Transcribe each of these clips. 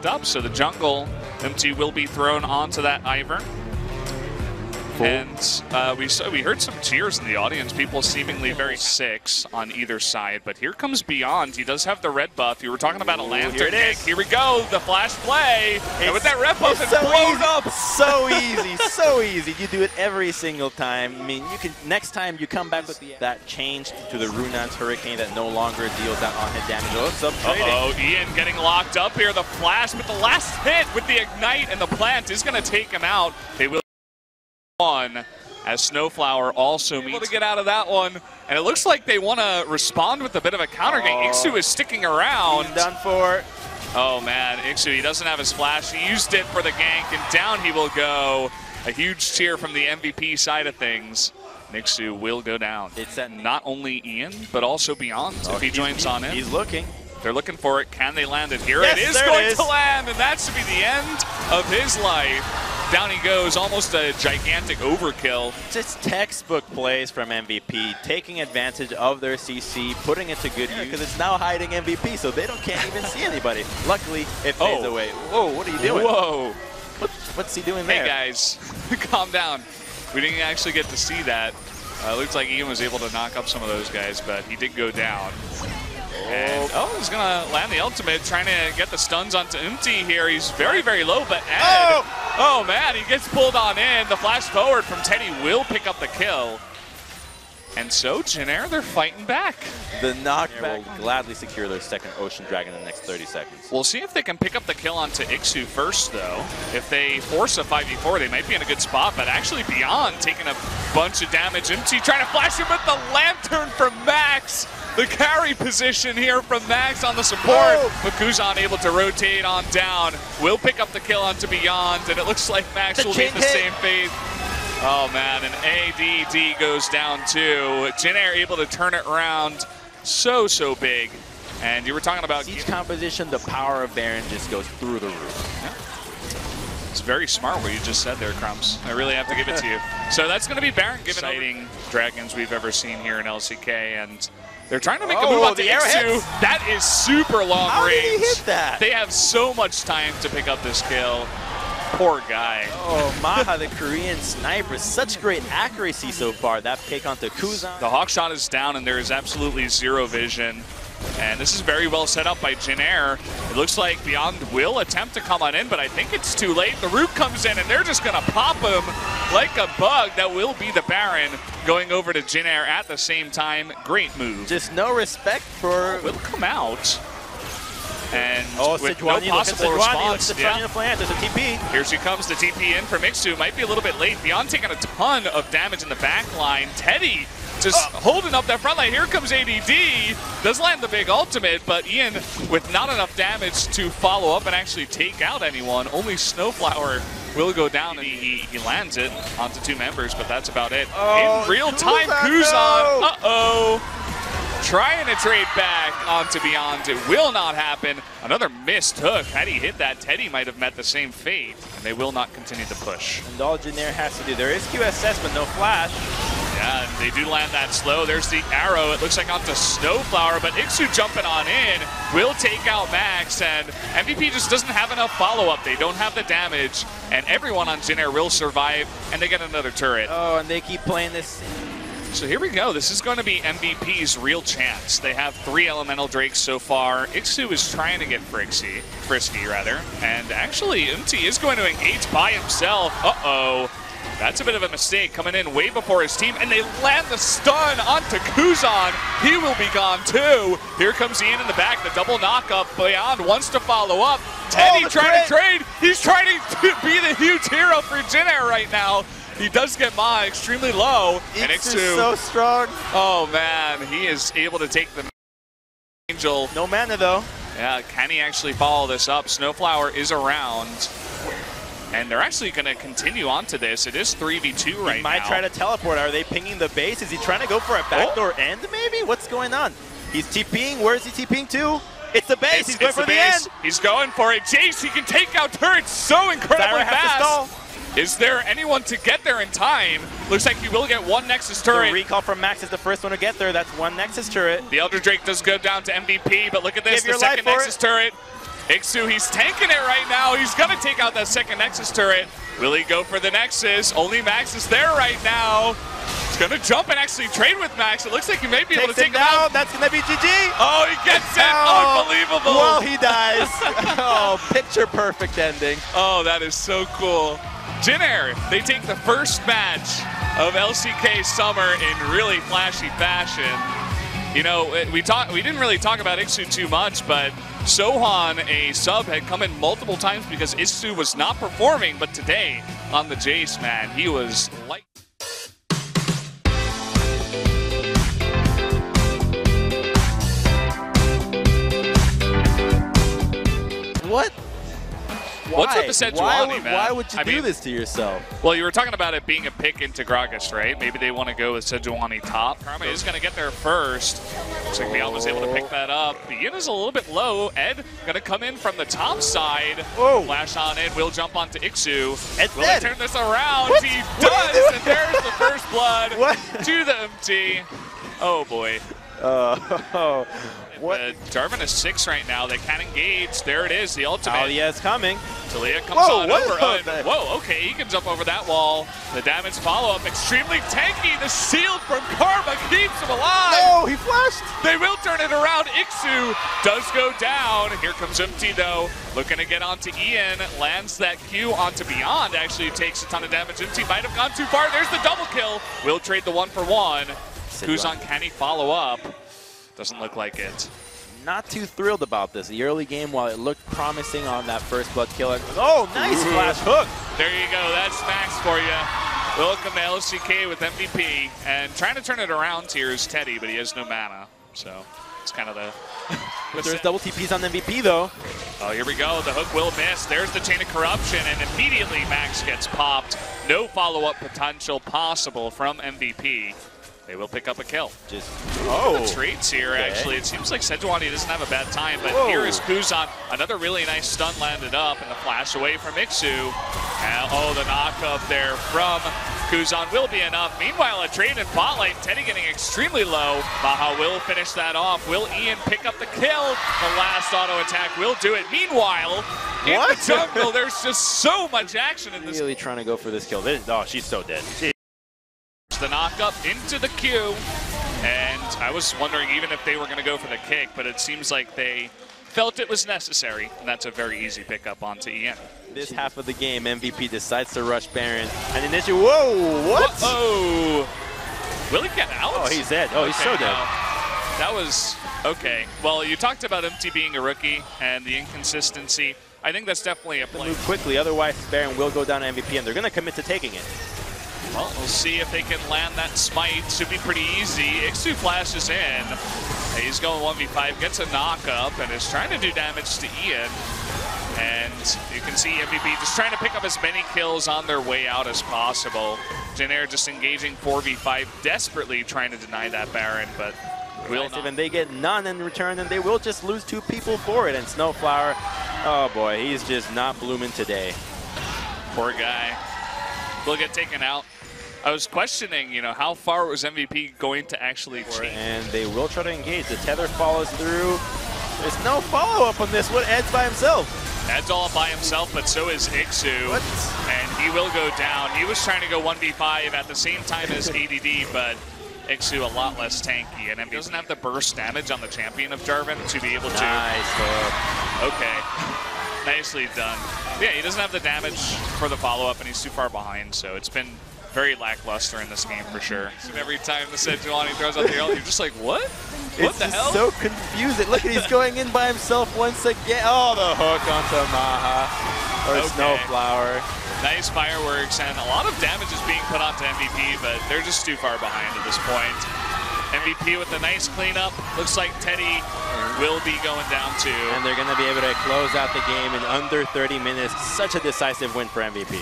up, so the jungle empty will be thrown onto that Ivern. And we heard some cheers in the audience, people seemingly very 6 on either side. But here comes Beyond. He does have the red buff. You were talking about a lantern. Here we go, the flash play. And with that red buff, it's blown up. So easy, so easy. You do it every single time. I mean, you can next time you come back with that change to the Runan's Hurricane that no longer deals that on-hit damage. Uh-oh, Ian getting locked up here. The flash, but the last hit with the ignite and the plant is going to take him out. They will on as Snowflower also able to get out of that one, and it looks like they want to respond with a bit of a counter game. Ixu is sticking around. He's done for. Oh man, Ixu, he doesn't have his flash. He used it for the gank, and down he will go. A huge cheer from the MVP side of things. Ixu will go down. It's not only Ian, but also Beyond if he joins on in. He's looking. They're looking for it. Can they land it here? Yes, it is going to land, and that should be the end of his life. Down he goes, almost a gigantic overkill. Just textbook plays from MVP, taking advantage of their CC, putting it to good use. Because it's now hiding MVP, so they can't even see anybody. Luckily, it fades away. Whoa, what are you doing? Whoa. What's he doing there? Hey guys, calm down. We didn't actually get to see that. Looks like Ian was able to knock up some of those guys, but he did go down. And, he's going to land the ultimate, trying to get the stuns onto Umti here. He's very, very low, but Ed, oh man, he gets pulled on in. The flash forward from Teddy will pick up the kill. And so, Jin Air, they're fighting back. The knockback will gladly secure their second Ocean Dragon in the next 30 seconds. We'll see if they can pick up the kill onto Ixu first, though. If they force a 5v4, they might be in a good spot, but actually Beyond taking a bunch of damage. MT trying to flash him with the lantern from Max. The carry position here from Max on the support, but Kuzan able to rotate on down. Will pick up the kill onto Beyond, and it looks like Max will meet the same fate. Oh man, and ADD goes down too. Jin Air able to turn it around so big. And you were talking about each composition, the power of Baron just goes through the roof. Yeah. It's very smart what you just said there, Crumbs. I really have to give it to you. So that's going to be Baron, given exciting dragons we've ever seen here in LCK, and they're trying to make a move on the Ixu. That is super long range. How did he hit that? They have so much time to pick up this kill. Poor guy. Oh, Maha, the Korean sniper. Such great accuracy so far. That pick onto Kuzan. The hawk shot is down, and there is absolutely zero vision. And this is very well set up by Jin Air. It looks like Beyond will attempt to come on in, but I think it's too late. The root comes in, and they're just going to pop him like a bug. That will be the Baron going over to Jin Air at the same time. Great move. Just no respect for... will come out. And with no possible response. There's a TP. Here she comes, the TP in from Ixu. Might be a little bit late. Beyond taking a ton of damage in the back line. Teddy just holding up that front line. Here comes ADD. Does land the big ultimate, but Ian with not enough damage to follow up and actually take out anyone. Only Snowflower will go down, and he lands it onto 2 members, but that's about it. In real time, Kuzan. Trying to trade back onto Beyond. It will not happen. Another missed hook. Had he hit that, Teddy might have met the same fate, and they will not continue to push. And all Jin Air has to do, there is QSS, but no flash. Yeah, and they do land that slow. There's the arrow. It looks like onto Snowflower, but Ixu jumping on in will take out Max, and MVP just doesn't have enough follow-up. They don't have the damage, and everyone on Jin Air will survive, and they get another turret. Oh, and they keep playing this. So here we go. This is going to be MVP's real chance. They have 3 Elemental Drakes so far. Ixu is trying to get frisky, and actually Umti is going to engage by himself. That's a bit of a mistake, coming in way before his team, and they land the stun onto Kuzan. He will be gone too. Here comes Ian in the back, the double knockup. Beyond wants to follow up. Teddy trying to trade. He's trying to be the huge hero for Jin Air right now. He does get Ma extremely low. And Ixu is so strong. Oh man, he is able to take the Angel. No mana though. Yeah, can he actually follow this up? Snowflower is around. And they're actually going to continue on to this. It is 3v2 right now. He might try to teleport. Are they pinging the base? Is he trying to go for a backdoor end maybe? What's going on? He's TPing. Where is he TPing to? It's the base. He's going for the end. He's going for it. Jace, he can take out turrets so incredibly fast. Is there anyone to get there in time? Looks like he will get one Nexus turret. The recall from Max is the first one to get there. That's one Nexus turret. The Elder Drake does go down to MVP, but look at this, the second Nexus turret. Iksu, he's tanking it right now. He's going to take out that second Nexus turret. Will he go for the Nexus? Only Max is there right now. He's going to jump and actually trade with Max. It looks like he may be able to take him out. That's going to be GG. Oh, he gets it. Unbelievable. Well, he dies. Oh, picture perfect ending. Oh, that is so cool. Jin Air, they take the first match of LCK Summer in really flashy fashion. You know, we didn't really talk about Iksu too much, but Sohan, a sub, had come in multiple times because Iksu was not performing, but today on the Jace, man, he was light. What? What's with the Sejuani, man? Why would you do this to yourself? Well, you were talking about it being a pick into Gragas, right? Maybe they want to go with Sejuani top. Karma is going to get there first. Looks like Beyond was able to pick that up. The Yin is a little bit low. Ed going to come in from the top side. Whoa. Flash on in. Will jump onto Iksu. Ed's Will dead. he turn this around? What? He What does, and there's the first blood What? to the MT. Oh, boy. What? Jarvan is 6 right now. They can engage. There it is, the ultimate. Talia is coming. Talia comes on over. Whoa, okay, he can jump over that wall. The damage follow-up, extremely tanky. The shield from Karma keeps him alive. No, he flashed. They will turn it around. Iksu does go down. Here comes MT, though. Looking to get onto Ian. Lands that Q onto Beyond. Actually takes a ton of damage. MT might have gone too far. There's the double kill. Will trade the 1-for-1. Kuzan, can he follow up? Doesn't look like it. Not too thrilled about this. The early game, while it looked promising on that first blood killer. Oh, nice flash hook. There you go. That's Max for you. Welcome to LCK with MVP. And trying to turn it around here is Teddy, but he has no mana. So it's kind of the... But there's double TPs on MVP, though. Oh, here we go. The hook will miss. There's the chain of corruption, and immediately Max gets popped. No follow-up potential possible from MVP. They will pick up a kill. The traits here, actually. It seems like Sejuani doesn't have a bad time, but here is Kuzan. Another really nice stun landed up, and the flash away from Iksu. And, the knock-up there from Kuzan will be enough. Meanwhile, a trade in bot lane. Teddy getting extremely low. Baha will finish that off. Will Ian pick up the kill? The last auto attack will do it. Meanwhile, in the jungle, there's just so much action in this. Really trying to go for this kill. Oh, she's so dead. The knock-up into the queue, and I was wondering even if they were going to go for the kick, but it seems like they felt it was necessary, and that's a very easy pickup onto Ian. This half of the game, MVP decides to rush Baron, and initially, what? Oh, will he get out? Oh, he's dead. Oh, he's so dead. That was, okay. Well, you talked about MT being a rookie and the inconsistency. I think that's definitely a play. Move quickly, otherwise Baron will go down to MVP, and they're going to commit to taking it. Well, we'll see if they can land that smite. Should be pretty easy. Iksu flashes in. He's going 1v5, gets a knock-up, and is trying to do damage to Ian. And you can see MVP just trying to pick up as many kills on their way out as possible. Jin Air just engaging 4v5, desperately trying to deny that Baron, but will not. And they get none in return, and they will just lose 2 people for it. And Snowflower, oh boy, he's just not blooming today. Poor guy. Will get taken out. I was questioning, you know, how far was MVP going to actually change? And they will try to engage. The tether follows through. There's no follow-up on this. What? Ed's by himself. Ed's all by himself, but so is Iksu. What? And he will go down. He was trying to go 1v5 at the same time as ADD, but Iksu a lot less tanky. And MVP doesn't have the burst damage on the champion of Jarvan to be able to... Nice hook. Okay. Nicely done. Yeah, he doesn't have the damage for the follow-up, and he's too far behind, so it's been very lackluster in this game for sure. And every time the Sejuani throws out the ult, you're just like, what? What the hell? It's so confusing. Look at he's going in by himself once again. Oh, the hook onto Maha or Snowflower. Nice fireworks, and a lot of damage is being put onto MVP, but they're just too far behind at this point. MVP with a nice cleanup. Looks like Teddy will be going down too. And they're going to be able to close out the game in under 30 minutes. Such a decisive win for MVP.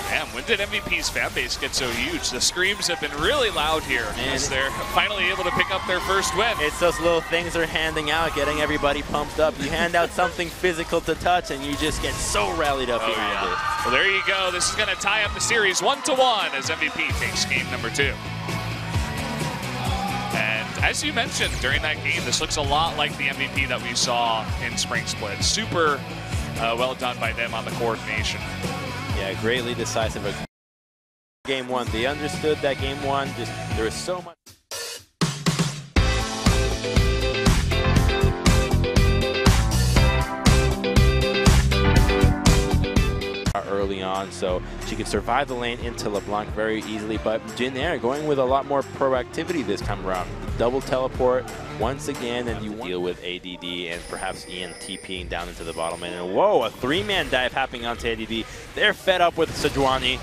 Damn, when did MVP's fan base get so huge? The screams have been really loud here as they're finally able to pick up their first win. It's those little things they're handing out, getting everybody pumped up. You hand out something physical to touch, and you just get so rallied up behind it. Well, there you go. This is going to tie up the series 1-1 as MVP takes game number 2. And as you mentioned during that game, this looks a lot like the MVP that we saw in Spring Split. Super well done by them on the coordination. Yeah, greatly decisive. Game one, they understood that game one. Just there was so much. Early on, so she could survive the lane into LeBlanc very easily, but Jin Air going with a lot more proactivity this time around. Double teleport once again, and you deal with ADD and perhaps Ian TPing down into the bottom lane. And whoa, a three-man dive happening onto ADD. They're fed up with Sejuani.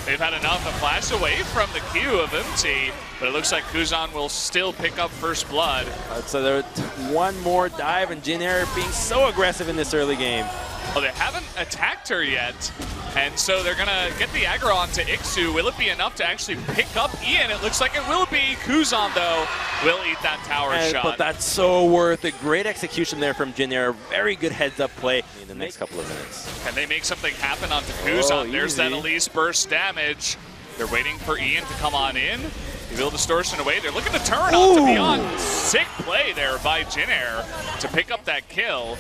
They've had enough to flash away from the queue of MT, but it looks like Kuzan will still pick up first blood. So there's one more dive, and Jin Air being so aggressive in this early game. Well, they haven't attacked her yet, and so they're going to get the aggro onto Ixu. Will it be enough to actually pick up Ian? It looks like it will be. Kuzan, though, will eat that tower shot. But that's so worth it. Great execution there from Jin Air. Very good heads-up play in the next couple of minutes. Can they make something happen onto Kuzan? There's that Elise burst damage. They're waiting for Ian to come on in. Reveal distortion away. They're looking to turn onto Beyond. Sick play there by Jin Air to pick up that kill.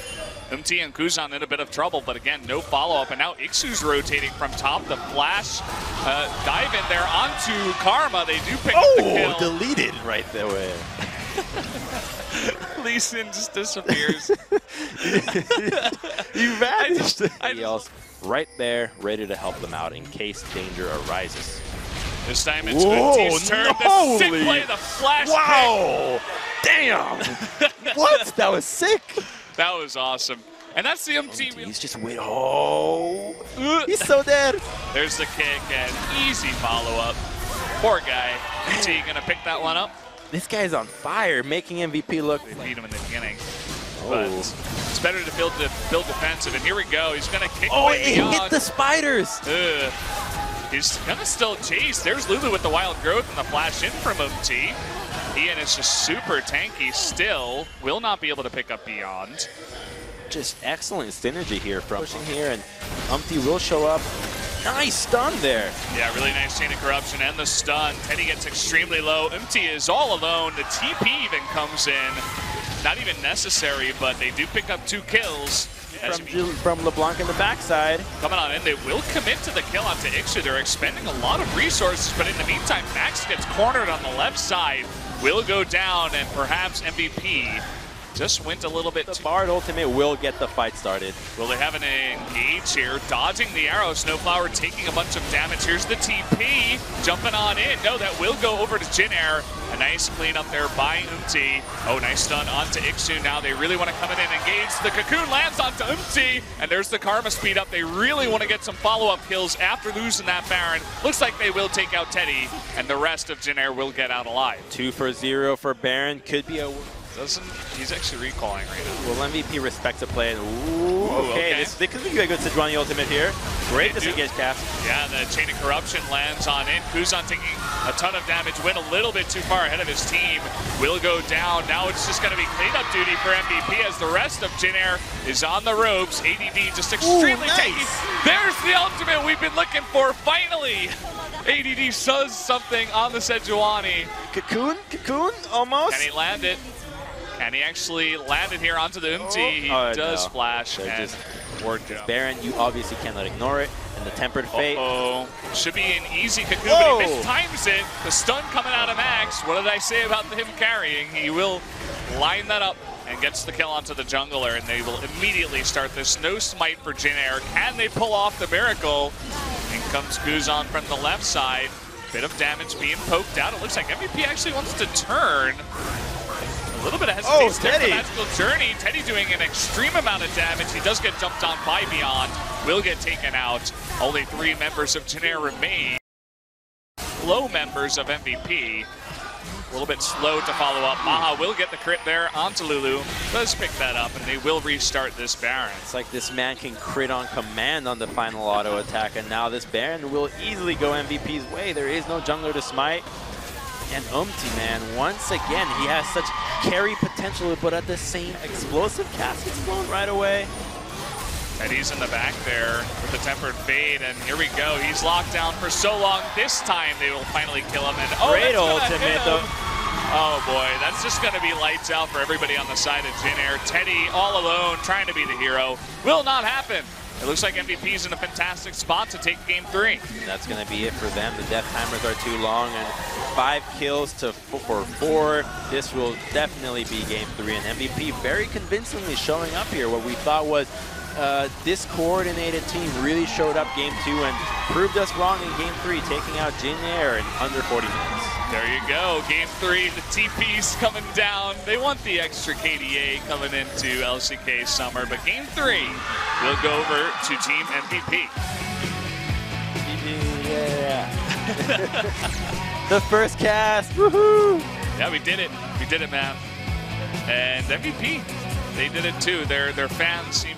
MT and Kuzan in a bit of trouble, but again, no follow-up. And now Ixu's rotating from top. The flash dive in there onto Karma. They do pick up the kill. Deleted right that way. Lee Sin just disappears. You vanished. Else right there, ready to help them out in case danger arises. This time it's MT's turn. The sick play, the flash pick. Damn! What? That was sick. That was awesome. And that's the MT. He's just wait. Oh, he's so dead. There's the kick and easy follow-up. Poor guy. MT gonna pick that one up. This guy's on fire, making MVP look. They beat him in the beginning. But it's better to build defensive. And here we go. He's gonna kick away beyond. Hit the spiders. He's gonna still chase. There's Lulu with the wild growth and the flash in from MT. Ian is just super tanky still. Will not be able to pick up Beyond. Just excellent synergy here from pushing here, and Umti will show up. Nice stun there. Yeah, really nice chain of corruption and the stun. Teddy gets extremely low. MT is all alone. The TP even comes in. Not even necessary, but they do pick up 2 kills. From LeBlanc in the backside. Coming on in, they will commit to the kill onto Ixu. They're expending a lot of resources, but in the meantime, Max gets cornered on the left side. Will go down, and perhaps MVP just went a little bit The Bard ultimate will get the fight started. Will they have an engage here? Dodging the arrow. Snowflower taking a bunch of damage. Here's the TP. Jumping on in. No, that will go over to Jin Air. A nice clean up there by Umti. Oh, nice stun onto Ixu. Now they really want to come in and engage. The cocoon lands onto Umti. And there's the Karma speed up. They really want to get some follow-up kills after losing that Baron. Looks like they will take out Teddy. And the rest of Jin Air will get out alive. 2 for 0 for Baron. Could be a... He's actually recalling right now. Well, MVP respects the play. Ooh, okay. This could be a good Sejuani ultimate here. Great disengage cast. Yeah, the chain of corruption lands on in. Kuzan taking a ton of damage. Went a little bit too far ahead of his team. Will go down. Now it's just going to be cleanup duty for MVP as the rest of Jin Air is on the ropes. ADD just extremely tanky. There's the ultimate we've been looking for. Finally, ADD does something on the Sejuani. Cocoon, almost. Can he land it? And he actually landed here onto the MT. He does flash and ward jump. Baron, you obviously cannot ignore it. And the Tempered Fate. Should be an easy cocoon, but he mistimes it. The stun coming out of Max. What did I say about him carrying? He will line that up and gets the kill onto the jungler, and they will immediately start this no smite for Jin Air. Can they pull off the miracle? In comes Kuzan from the left side. Bit of damage being poked out. It looks like MVP actually wants to turn. A little bit of hesitation there for the magical journey. Teddy doing an extreme amount of damage. He does get jumped on by Beyond. Will get taken out. Only 3 members of Jin Air remain. Low members of MVP. A little bit slow to follow up. Maha will get the crit there onto Lulu. Does pick that up, and they will restart this Baron. It's like this man can crit on command on the final auto attack, and now this Baron will easily go MVP's way. There is no jungler to smite. And Umti, man, once again, he has such carry potential, but at the same explosive cast gets blown right away. Teddy's in the back there with the Tempered Fate, and here we go. He's locked down for so long. This time they will finally kill him. And great ultimate, though. Oh boy, that's just going to be lights out for everybody on the side of Jin Air. Teddy all alone trying to be the hero. Will not happen. It looks like MVP's in a fantastic spot to take game 3. That's going to be it for them. The death timers are too long, and 5 kills for 4. This will definitely be game 3. And MVP very convincingly showing up here. What we thought was this coordinated team really showed up game 2 and proved us wrong in game 3, taking out Jin Air in under 40 minutes. There you go, game 3, the TP's coming down. They want the extra KDA coming into LCK summer, but game 3 will go over to Team MVP. Yeah. The first cast, woohoo! Yeah, we did it, man. And MVP, they did it too. Their fans seem